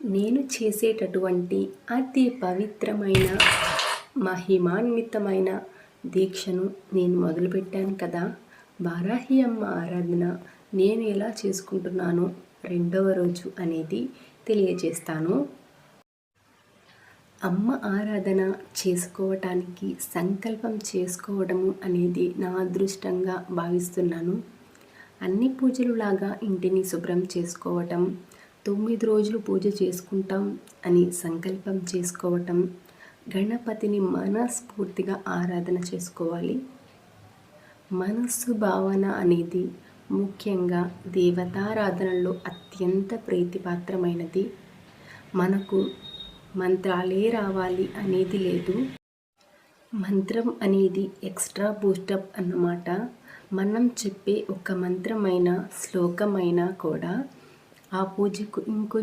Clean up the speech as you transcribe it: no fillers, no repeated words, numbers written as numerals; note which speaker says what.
Speaker 1: నేను చేసేటటువంటి అతి పవిత్రమైన మహిమాన్వితమైన దీక్షను నేను మొదలుపెట్టాను కదా. వారాహి అమ్మ ఆరాధన నేను ఎలా చేసుకుంటున్నానో రెండవ రోజు అనేది తెలియజేస్తాను. అమ్మ ఆరాధన చేసుకోవటానికి సంకల్పం చేసుకోవడము అనేది నా అదృష్టంగా భావిస్తున్నాను. అన్ని పూజలులాగా ఇంటిని శుభ్రం చేసుకోవటం, 9 రోజులు పూజ చేసుకుంటాం అని సంకల్పం చేసుకోవటం, గణపతిని మనస్ఫూర్తిగా ఆరాధన చేసుకోవాలి. మనస్సు భావన అనేది ముఖ్యంగా దేవతారాధనలో అత్యంత ప్రీతిపాత్రమైనది. మనకు మంత్రాలే రావాలి అనేది లేదు. మంత్రం అనేది ఎక్స్ట్రా బూస్టప్ అన్నమాట. మనం చెప్పే ఒక మంత్రమైన శ్లోకమైనా కూడా ఆ పూజకు ఇంకొంచెం